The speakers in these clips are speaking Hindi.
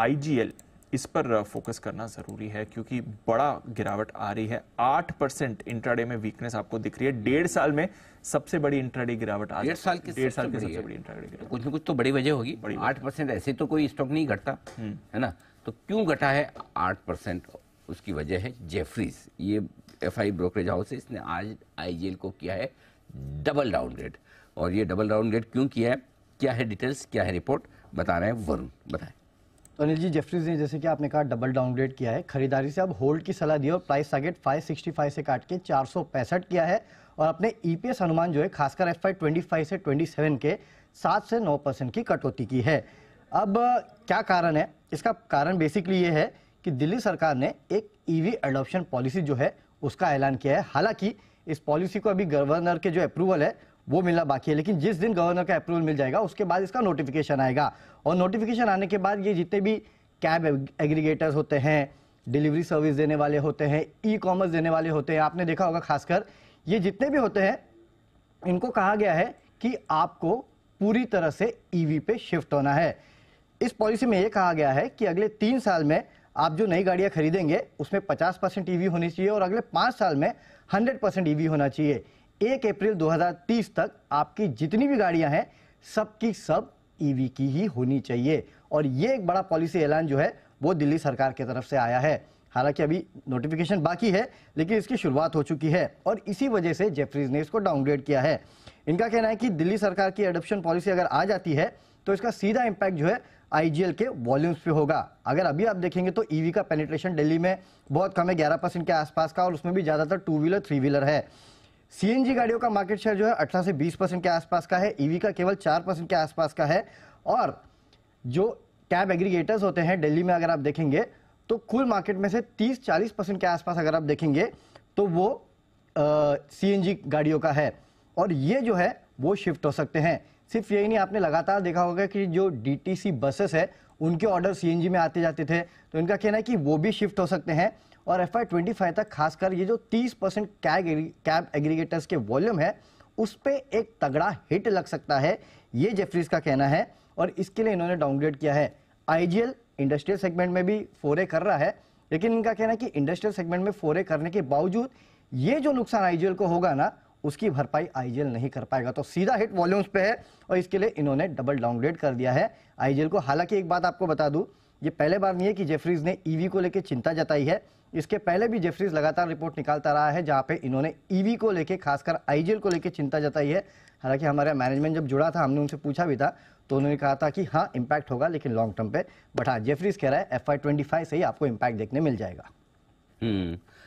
आईजीएल, इस पर फोकस करना जरूरी है क्योंकि बड़ा गिरावट आ रही है। 8% इंट्राडे में वीकनेस आपको दिख रही है। 1.5 साल में सबसे बड़ी इंट्राडे गिरावट आ 1.5 साल की सबसे बड़ी इंट्राडे गिरावट। कुछ न कुछ तो बड़ी वजह होगी। 8% ऐसे तो कोई स्टॉक नहीं घटता है ना, तो क्यों घटा है 8%? उसकी वजह है जेफरीज, ये एफआई ब्रोकरेज हाउस है, इसने आज आईजीएल को किया है डबल डाउनग्रेड। और ये डबल डाउनग्रेड क्यों किया है, क्या है डिटेल्स, क्या है रिपोर्ट, बता रहे हैं वरुण, बताएं। तो अनिल जी, जेफरीज ने जैसे कि आपने कहा डबल डाउनग्रेड किया है, खरीदारी से अब होल्ड की सलाह दी और प्राइस टारगेट 565 से काट के 465 किया है और अपने ईपीएस अनुमान जो है खासकर FY25 से 27 के 7 से 9% की कटौती की है। अब क्या कारण है? इसका कारण बेसिकली ये है कि दिल्ली सरकार ने एक ईवी एडॉप्शन पॉलिसी जो है उसका ऐलान किया है। हालांकि इस पॉलिसी को अभी गवर्नर के जो अप्रूवल है वो मिलना बाकी है, लेकिन जिस दिन गवर्नर का अप्रूवल मिल जाएगा उसके बाद इसका नोटिफिकेशन आएगा और नोटिफिकेशन आने के बाद ये जितने भी कैब एग्रीगेटर्स होते हैं, डिलीवरी सर्विस देने वाले होते हैं, ई कॉमर्स देने वाले होते हैं, आपने देखा होगा खासकर ये जितने भी होते हैं, इनको कहा गया है कि आपको पूरी तरह से ईवी पे शिफ्ट होना है। इस पॉलिसी में यह कहा गया है कि अगले 3 साल में आप जो नई गाड़ियां खरीदेंगे उसमें 50% ईवी होनी चाहिए और अगले 5 साल में 100% ईवी होना चाहिए। 1 अप्रैल 2030 तक आपकी जितनी भी गाड़ियां हैं सबकी सब ईवी की ही होनी चाहिए और ये एक बड़ा पॉलिसी ऐलान जो है वो दिल्ली सरकार की तरफ से आया है। हालांकि अभी नोटिफिकेशन बाकी है लेकिन इसकी शुरुआत हो चुकी है और इसी वजह से जेफरीज ने इसको डाउनग्रेड किया है। इनका कहना है कि दिल्ली सरकार की एडॉप्शन पॉलिसी अगर आ जाती है तो इसका सीधा इंपैक्ट जो है आईजीएल के वॉल्यूम्स पे होगा। अगर अभी आप देखेंगे तो ईवी का पेनिट्रेशन दिल्ली में बहुत कम है, 11% के आसपास का, और उसमें भी ज्यादातर 2 व्हीलर 3 व्हीलर है। सीएनजी गाड़ियों का मार्केट शेयर जो है 18 से 20% के आसपास का है, ईवी का केवल 4% के आसपास का है। और जो कैब एग्रीगेटर्स होते हैं दिल्ली में अगर आप देखेंगे तो कुल मार्केट में से 30-40% के आसपास अगर आप देखेंगे तो वो सीएनजी गाड़ियों का है और ये जो है वो शिफ्ट हो सकते हैं। सिर्फ यही नहीं, आपने लगातार देखा होगा कि जो डीटीसी बसेस है उनके ऑर्डर सीएनजी में आते जाते थे, तो इनका कहना है कि वो भी शिफ्ट हो सकते हैं और FY25 तक खासकर ये जो 30% कैब एग्रीगेटर्स के वॉल्यूम है उस पे एक तगड़ा हिट लग सकता है, ये जेफरीज का कहना है और इसके लिए इन्होंने डाउनग्रेड किया है। आईजीएल इंडस्ट्रियल सेगमेंट में भी फोरे कर रहा है, लेकिन इनका कहना है कि इंडस्ट्रियल सेगमेंट में फोरे करने के बावजूद ये जो नुकसान आईजीएल को होगा ना उसकी भरपाई आईजीएल नहीं कर पाएगा, तो सीधा हिट वॉल्यूम्स पे है और इसके लिए इन्होंने डबल डाउनग्रेड कर दिया है आईजीएल को। हालांकि एक बात आपको बता दूं, ये पहले बार नहीं है कि जेफरीज ने ईवी को लेकर चिंता जताई है। इसके पहले भी जेफरीज लगातार रिपोर्ट निकालता रहा है जहां पे इन्होंने ईवी को लेकर खासकर आईजीएल को लेकर चिंता जताई है। हालांकि हमारा मैनेजमेंट जब जुड़ा था हमने उनसे पूछा भी था तो उन्होंने कहा था कि हाँ इंपैक्ट होगा लेकिन लॉन्ग टर्म पे, बट हाँ जेफरीज कह रहा है FY25 से ही आपको इंपैक्ट देखने मिल जाएगा।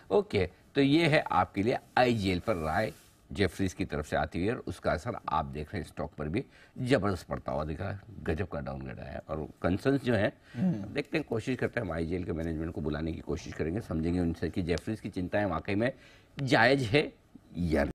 ओके, तो ये है आपके लिए आईजीएल पर राय जेफरीज की तरफ से आती हुई और उसका असर आप देख रहे हैं स्टॉक पर भी जबरदस्त पड़ता हुआ दिख रहा है, गजब का डाउनग्रेड आया है। और कंसर्न्स जो है देखते हैं, कोशिश करते हैं हम आईजीएल के मैनेजमेंट को बुलाने की कोशिश करेंगे, समझेंगे उनसे कि जेफरीज की चिंताएं वाकई में जायज है या